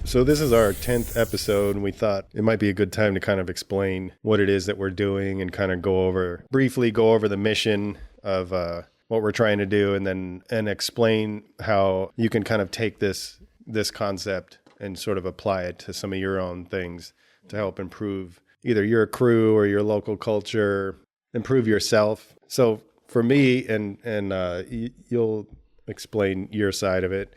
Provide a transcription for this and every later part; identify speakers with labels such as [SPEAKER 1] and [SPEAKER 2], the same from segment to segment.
[SPEAKER 1] So this is our 10th episode, and we thought it might be a good time to kind of explain what it is that we're doing and kind of briefly go over the mission of what we're trying to do, and explain how you can kind of take this concept and sort of apply it to some of your own things to help improve either your crew or your local culture, improve yourself. So for me, and you'll explain your side of it,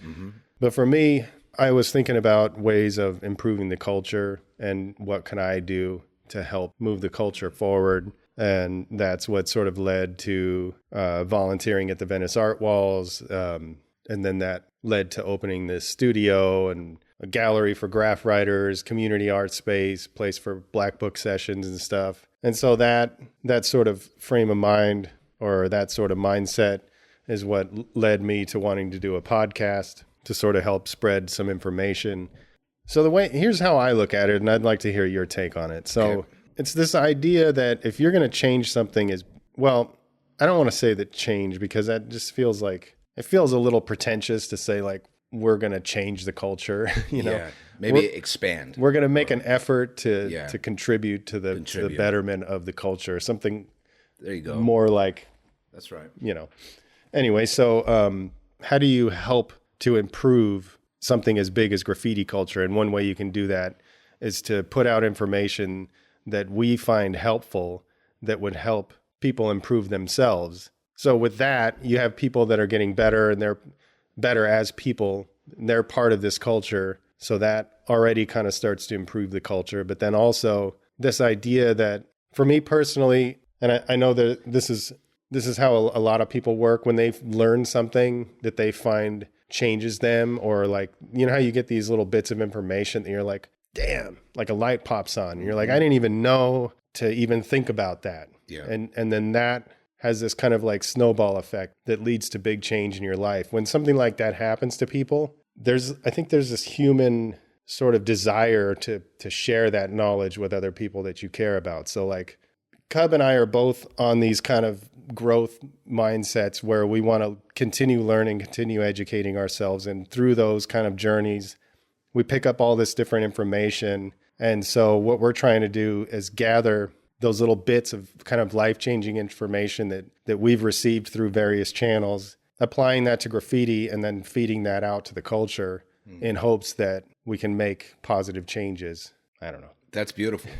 [SPEAKER 1] but for me, I was thinking about ways of improving the culture and what can I do to help move the culture forward. And that's what sort of led to volunteering at the Venice Art Walls. And then that led to opening this studio and a gallery for graph writers, community art space, place for black book sessions and stuff. And so that sort of frame of mind, or that sort of mindset, is what led me to wanting to do a podcast to sort of help spread some information. So here's how I look at it, and I'd like to hear your take on it. So It's this idea that if you're going to change something I don't want to say that change, because that just feels like, it feels a little pretentious to say like, we're going to change the culture,
[SPEAKER 2] maybe expand.
[SPEAKER 1] We're going to make an effort to contribute to the betterment of the culture. Something
[SPEAKER 2] there you go.
[SPEAKER 1] More like,
[SPEAKER 2] that's right.
[SPEAKER 1] Anyway, so how do you help to improve something as big as graffiti culture? And one way you can do that is to put out information that we find helpful that would help people improve themselves. So with that, you have people that are getting better, and they're better as people, and they're part of this culture. So that already kind of starts to improve the culture. But then also this idea that, for me personally, and I know that this is how a lot of people work when they've learned something that they find changes them, or like, how you get these little bits of information that you're like, damn, like a light pops on. And you're like, I didn't even know to even think about that.
[SPEAKER 2] Yeah.
[SPEAKER 1] And then that has this kind of like snowball effect that leads to big change in your life. When something like that happens to people, I think there's this human sort of desire to share that knowledge with other people that you care about. So like Cub and I are both on these kind of growth mindsets where we want to continue learning, continue educating ourselves. And through those kind of journeys, we pick up all this different information. And so what we're trying to do is gather those little bits of kind of life-changing information that we've received through various channels, applying that to graffiti, and then feeding that out to the culture in hopes that we can make positive changes. I don't know.
[SPEAKER 2] That's beautiful.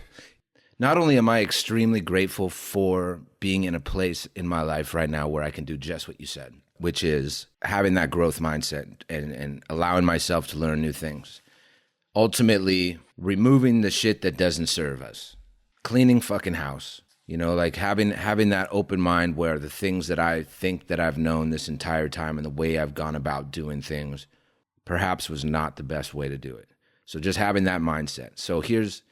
[SPEAKER 2] Not only am I extremely grateful for being in a place in my life right now where I can do just what you said, which is having that growth mindset and allowing myself to learn new things. Ultimately, removing the shit that doesn't serve us. Cleaning fucking house. Like having that open mind where the things that I think that I've known this entire time and the way I've gone about doing things perhaps was not the best way to do it. So just having that mindset. So here's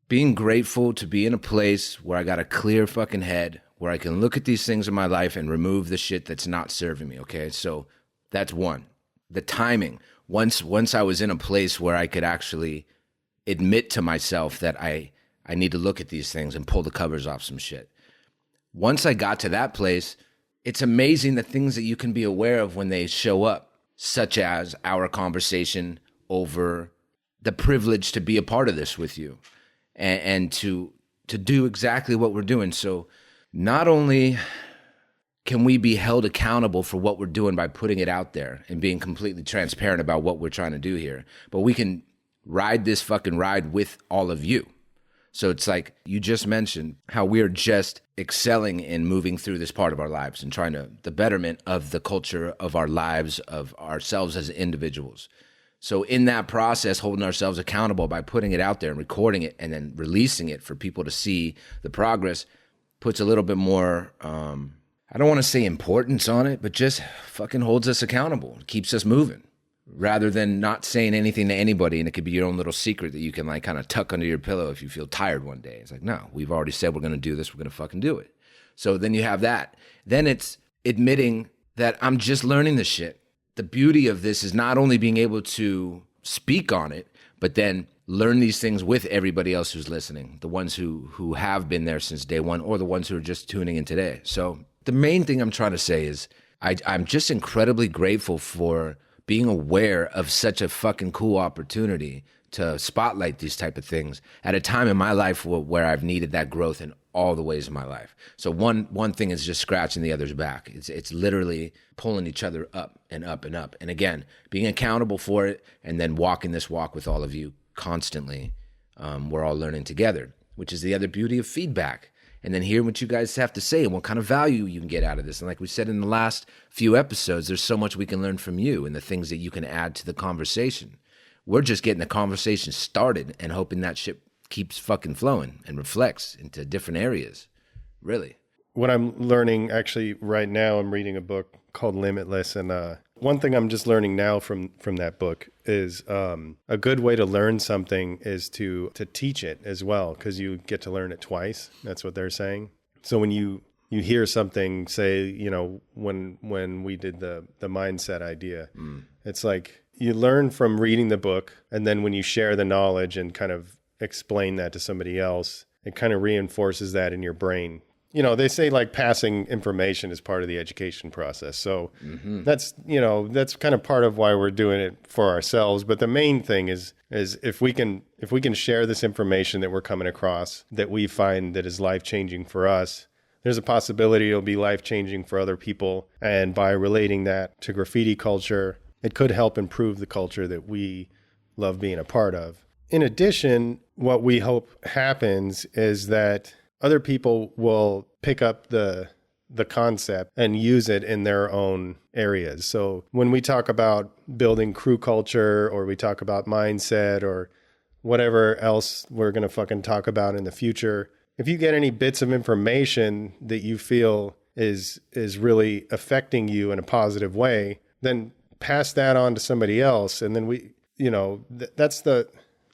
[SPEAKER 2] being grateful to be in a place where I got a clear fucking head, where I can look at these things in my life and remove the shit that's not serving me, okay? So that's one. The timing. Once I was in a place where I could actually admit to myself that I need to look at these things and pull the covers off some shit. Once I got to that place, it's amazing the things that you can be aware of when they show up, such as our conversation over the privilege to be a part of this with you and to do exactly what we're doing. So not only can we be held accountable for what we're doing by putting it out there and being completely transparent about what we're trying to do here, but we can ride this fucking ride with all of you. So it's like you just mentioned how we're just excelling in moving through this part of our lives and trying to the betterment of the culture of our lives, of ourselves as individuals. So in that process, holding ourselves accountable by putting it out there and recording it and then releasing it for people to see the progress puts a little bit more, I don't want to say importance on it, but just fucking holds us accountable, keeps us moving. Rather than not saying anything to anybody, and it could be your own little secret that you can like kind of tuck under your pillow if you feel tired one day. It's like, no, we've already said we're going to do this. We're going to fucking do it. So then you have that. Then it's admitting that I'm just learning this shit. The beauty of this is not only being able to speak on it, but then learn these things with everybody else who's listening, the ones who have been there since day one or the ones who are just tuning in today. So the main thing I'm trying to say is I'm just incredibly grateful for being aware of such a fucking cool opportunity to spotlight these type of things at a time in my life where I've needed that growth in all the ways of my life. So one thing is just scratching the other's back. It's literally pulling each other up and up and up. And again, being accountable for it and then walking this walk with all of you constantly. We're all learning together, which is the other beauty of feedback. And then hear what you guys have to say and what kind of value you can get out of this. And like we said in the last few episodes, there's so much we can learn from you and the things that you can add to the conversation. We're just getting the conversation started and hoping that shit keeps fucking flowing and reflects into different areas. Really.
[SPEAKER 1] What I'm learning actually right now, I'm reading a book called Limitless. And one thing I'm just learning now from that book is a good way to learn something is to teach it as well, because you get to learn it twice. That's what they're saying. So when you hear something, say, you know, when we did the mindset idea, it's like you learn from reading the book. And then when you share the knowledge and kind of explain that to somebody else, it kind of reinforces that in your brain. You know, they say like passing information is part of the education process. So that's kind of part of why we're doing it for ourselves. But the main thing is if we can share this information that we're coming across that we find that is life-changing for us, there's a possibility it'll be life-changing for other people. And by relating that to graffiti culture, it could help improve the culture that we love being a part of. In addition, what we hope happens is that other people will pick up the concept and use it in their own areas. So when we talk about building crew culture, or we talk about mindset, or whatever else we're going to fucking talk about in the future, if you get any bits of information that you feel is really affecting you in a positive way, then pass that on to somebody else. And then we, you know, that's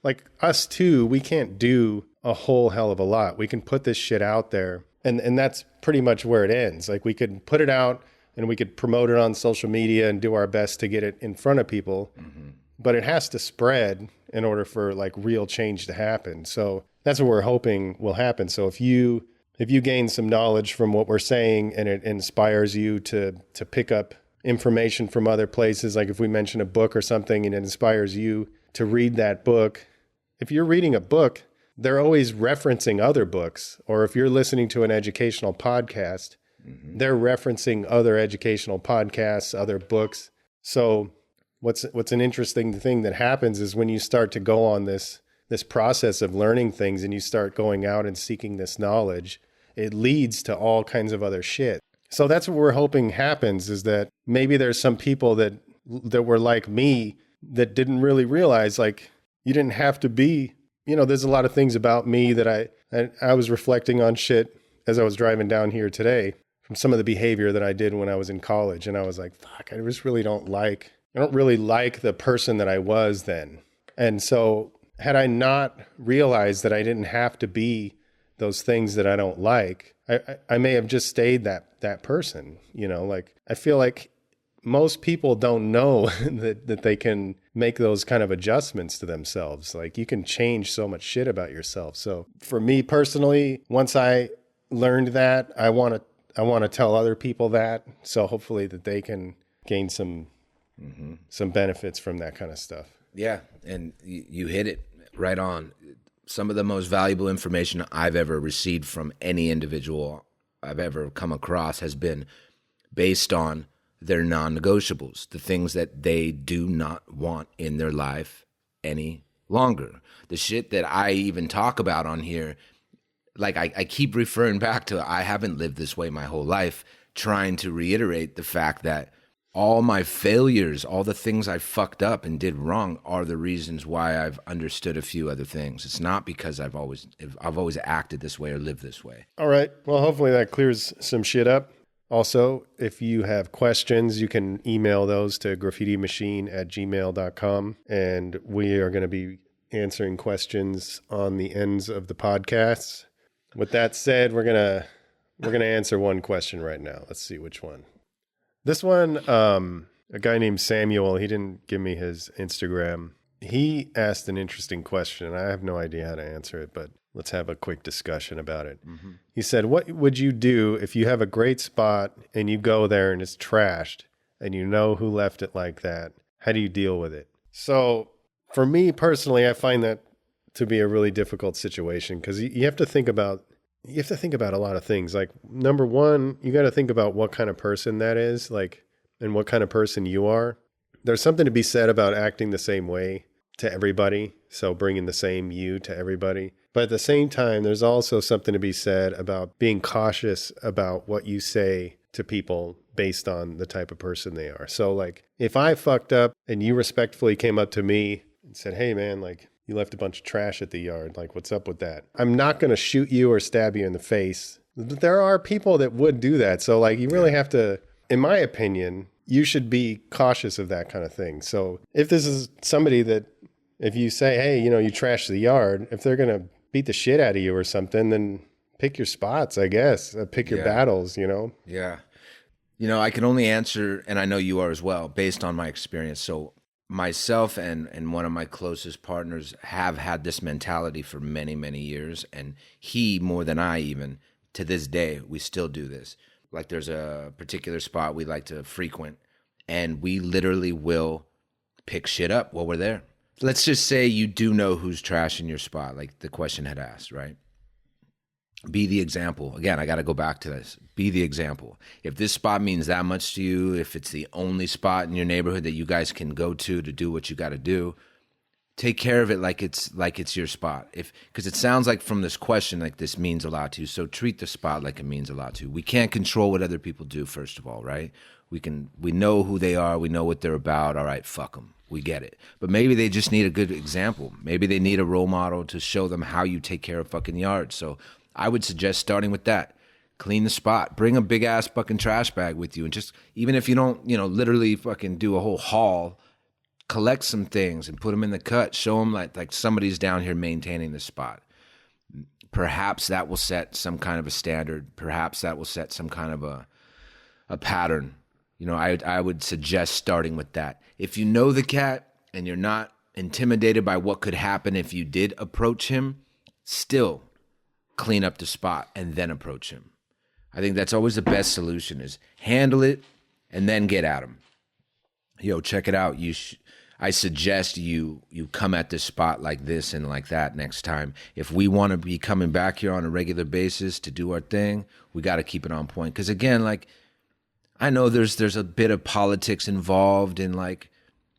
[SPEAKER 1] like us too, we can't do a whole hell of a lot. We can put this shit out there, and that's pretty much where it ends. Like we could put it out and we could promote it on social media and do our best to get it in front of people, but it has to spread in order for like real change to happen. So that's what we're hoping will happen. So if you gain some knowledge from what we're saying and it inspires you to pick up information from other places, like if we mention a book or something and it inspires you to read that book, if you're reading a book, they're always referencing other books. Or if you're listening to an educational podcast, they're referencing other educational podcasts, other books. So what's an interesting thing that happens is when you start to go on this process of learning things and you start going out and seeking this knowledge, it leads to all kinds of other shit. So that's what we're hoping happens, is that maybe there's some people that were like me that didn't really realize, like, you didn't have to be, you know, there's a lot of things about me that I was reflecting on shit as I was driving down here today from some of the behavior that I did when I was in college. And I was like, fuck, I don't really like the person that I was then. And so had I not realized that I didn't have to be those things that I don't like, I may have just stayed that person, you know. Like, I feel like most people don't know that they can make those kind of adjustments to themselves. Like, you can change so much shit about yourself. So for me personally, once I learned that, I want to tell other people that, so hopefully that they can gain some benefits from that kind of stuff.
[SPEAKER 2] Yeah, and you hit it right on. Some of the most valuable information I've ever received from any individual I've ever come across has been based on their non-negotiables, the things that they do not want in their life any longer. The shit that I even talk about on here, like I keep referring back to, I haven't lived this way my whole life, trying to reiterate the fact that all my failures, all the things I fucked up and did wrong are the reasons why I've understood a few other things. It's not because I've always acted this way or lived this way.
[SPEAKER 1] All right. Well, hopefully that clears some shit up. Also, if you have questions, you can email those to graffitimachine@gmail.com, and we are going to be answering questions on the ends of the podcasts. With that said, we're going to answer one question right now. Let's see which one. This one, a guy named Samuel, he didn't give me his Instagram. He asked an interesting question. I have no idea how to answer it, but let's have a quick discussion about it. Mm-hmm. He said, what would you do if you have a great spot and you go there and it's trashed and you know who left it like that? How do you deal with it? So For me personally, I find that to be a really difficult situation because you have to think about a lot of things. Like number one, you got to think about what kind of person that is, like, and what kind of person you are. There's something to be said about acting the same way to everybody, so bringing the same you to everybody. But at the same time, there's also something to be said about being cautious about what you say to people based on the type of person they are. So like if I fucked up and you respectfully came up to me and said, "Hey man, like you left a bunch of trash at the yard, like what's up with that?" I'm not going to shoot you or stab you in the face. But there are people that would do that. So like you really have to, in my opinion, you should be cautious of that kind of thing. So if this is somebody that, if you say, "Hey, you know, you trashed the yard," if they're going to beat the shit out of you or something, then pick your spots, I guess. Pick your battles, you know?
[SPEAKER 2] Yeah. You know, I can only answer, and I know you are as well, based on my experience. So myself and one of my closest partners have had this mentality for many, many years. And he, more than I even, to this day, we still do this. Like there's a particular spot we like to frequent, and we literally will pick shit up while we're there. Let's just say you do know who's trashing your spot, like the question had asked, right? Be the example. Again, I got to go back to this. Be the example. If this spot means that much to you, if it's the only spot in your neighborhood that you guys can go to do what you got to do, take care of it like it's your spot. Because it sounds like from this question like this means a lot to you. So treat the spot like it means a lot to you. We can't control what other people do, first of all, right? We know who they are. We know what they're about. All right, fuck them. We get it. But maybe they just need a good example. Maybe they need a role model to show them how you take care of fucking yards. So I would suggest starting with that. Clean the spot. Bring a big ass fucking trash bag with you, and just, even if you don't, literally fucking do a whole haul, collect some things and put them in the cut. Show them like somebody's down here maintaining the spot. Perhaps that will set some kind of a standard. Perhaps that will set some kind of a pattern. I would suggest starting with that. If you know the cat and you're not intimidated by what could happen if you did approach him, still clean up the spot and then approach him. I think that's always the best solution, is handle it and then get at him. Yo, check it out. I suggest you come at this spot like this and like that next time. If we want to be coming back here on a regular basis to do our thing, we got to keep it on point. Because again, like, I know there's a bit of politics involved in, like,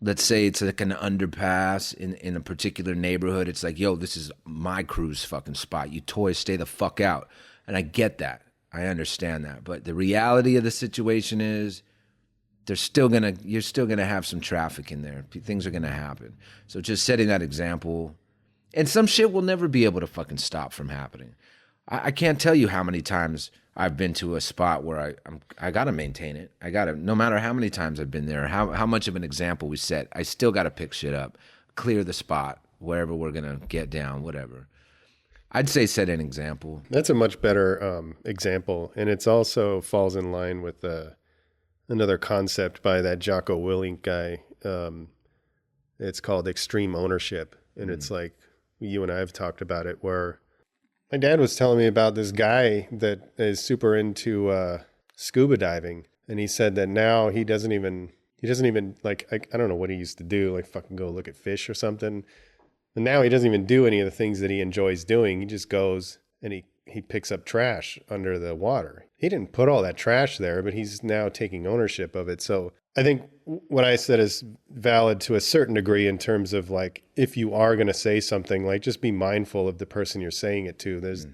[SPEAKER 2] let's say it's like an underpass in a particular neighborhood. It's like, yo, this is my crew's fucking spot. You toys stay the fuck out. And I get that. I understand that. But the reality of the situation is you're still gonna have some traffic in there. Things are gonna happen. So just setting that example, and some shit will never be able to fucking stop from happening. I can't tell you how many times I've been to a spot where I gotta maintain it. No matter how many times I've been there, how much of an example we set, I still gotta pick shit up, clear the spot, wherever we're gonna get down, whatever. I'd say set an example.
[SPEAKER 1] That's a much better example, and it's also falls in line with another concept by that Jocko Willink guy. It's called extreme ownership, and it's like you and I have talked about it, where my dad was telling me about this guy that is super into scuba diving, and he said that now he doesn't even like, I don't know what he used to do, like fucking go look at fish or something. And now he doesn't even do any of the things that he enjoys doing. He just goes and he picks up trash under the water. He didn't put all that trash there, but he's now taking ownership of it. So I think what I said is valid to a certain degree in terms of, like, if you are going to say something, like, just be mindful of the person you're saying it to. There's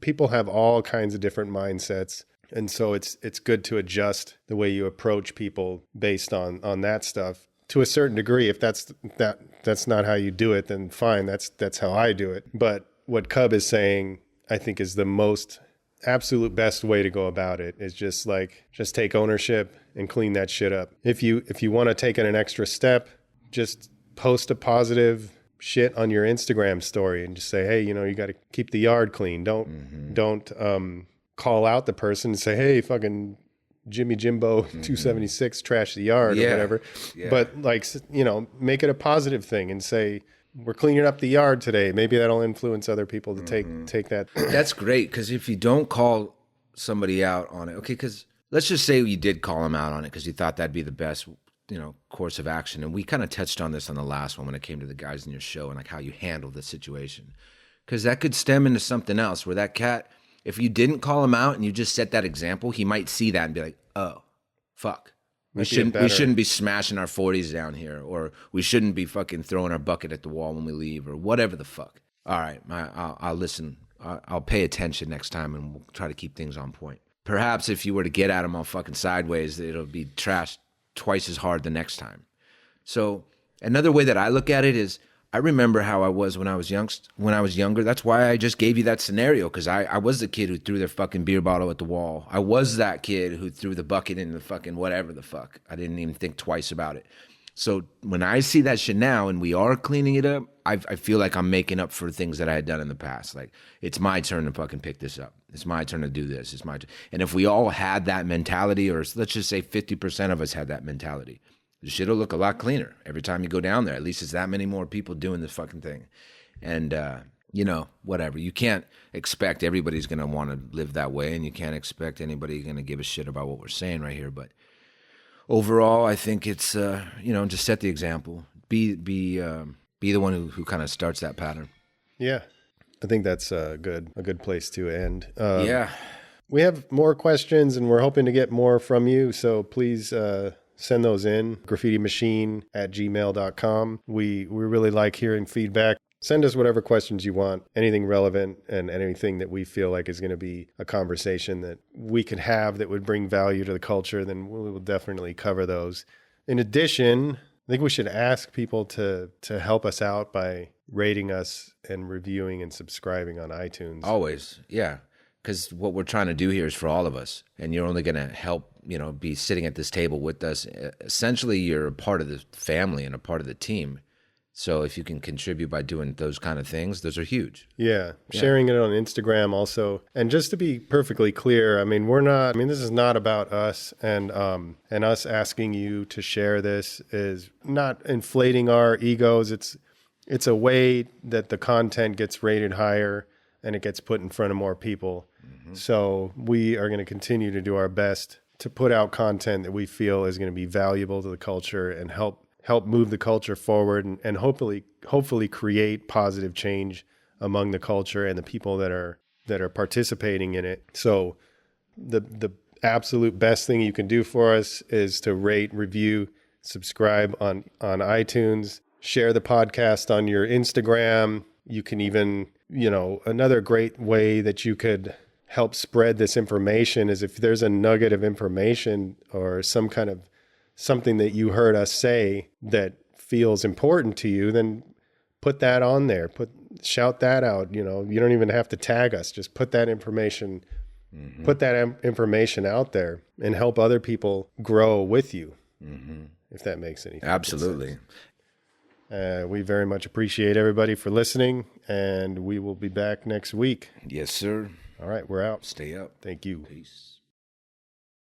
[SPEAKER 1] people have all kinds of different mindsets. And so it's good to adjust the way you approach people based on that stuff. To a certain degree, if that's not how you do it, then fine, that's how I do it. But what Cub is saying, I think, is the most absolute best way to go about it, is just take ownership and clean that shit up. If you want to take it an extra step, just post a positive shit on your Instagram story and just say, hey, you got to keep the yard clean. Don't call out the person and say, hey, fucking Jimmy Jimbo 276 trash the yard or whatever. Yeah. But, like, make it a positive thing and say, we're cleaning up the yard today. Maybe that'll influence other people to take that.
[SPEAKER 2] That's great, because if you don't call somebody out on it, okay, because let's just say you did call them out on it because you thought that'd be the best course of action. And we kind of touched on this on the last one when it came to the guys in your show and like how you handle the situation. Because that could stem into something else where that cat, if you didn't call him out and you just set that example, he might see that and be like, oh, fuck. We shouldn't be smashing our 40s down here, or we shouldn't be fucking throwing our bucket at the wall when we leave, or whatever the fuck. All right, I'll listen. I'll pay attention next time, and we'll try to keep things on point. Perhaps if you were to get at him all fucking sideways, it'll be trashed twice as hard the next time. So another way that I look at it is, I remember how I was when I was younger. That's why I just gave you that scenario, because I was the kid who threw their fucking beer bottle at the wall. I was that kid who threw the bucket in the fucking whatever the fuck. I didn't even think twice about it. So when I see that shit now and we are cleaning it up, I feel like I'm making up for things that I had done in the past. Like, it's my turn to fucking pick this up. It's my turn to do this. It's my turn. And if we all had that mentality, or let's just say 50% of us had that mentality, the shit will look a lot cleaner every time you go down there. At least it's that many more people doing this fucking thing. And, whatever. You can't expect everybody's going to want to live that way, and you can't expect anybody going to give a shit about what we're saying right here. But overall, I think it's, just set the example. Be the one who kind of starts that pattern.
[SPEAKER 1] Yeah. I think that's a good place to end.
[SPEAKER 2] Yeah.
[SPEAKER 1] We have more questions, and we're hoping to get more from you. So please, send those in, graffitimachine@gmail.com. We really like hearing feedback. Send us whatever questions you want, anything relevant and anything that we feel like is going to be a conversation that we could have that would bring value to the culture, then we will definitely cover those. In addition, I think we should ask people to help us out by rating us and reviewing and subscribing on iTunes.
[SPEAKER 2] Always, yeah. Because what we're trying to do here is for all of us, and you're only going to help, be sitting at this table with us. Essentially, you're a part of the family and a part of the team. So if you can contribute by doing those kind of things, those are huge.
[SPEAKER 1] Yeah. Sharing it on Instagram also. And just to be perfectly clear, this is not about us, and us asking you to share this is not inflating our egos. It's a way that the content gets rated higher and it gets put in front of more people. Mm-hmm. So we are going to continue to do our best to put out content that we feel is going to be valuable to the culture and help move the culture forward, and hopefully create positive change among the culture and the people that are participating in it. So the absolute best thing you can do for us is to rate, review, subscribe on iTunes, share the podcast on your Instagram. You can even, another great way that you could help spread this information is if there's a nugget of information or some kind of something that you heard us say that feels important to you, then put that on there. Shout that out. You don't even have to tag us. Just put that information, put that information out there and help other people grow with you. Mm-hmm. If that makes any sense.
[SPEAKER 2] Absolutely.
[SPEAKER 1] We very much appreciate everybody for listening, and we will be back next week.
[SPEAKER 2] Yes, sir.
[SPEAKER 1] All right, we're out.
[SPEAKER 2] Stay up.
[SPEAKER 1] Thank you.
[SPEAKER 2] Peace.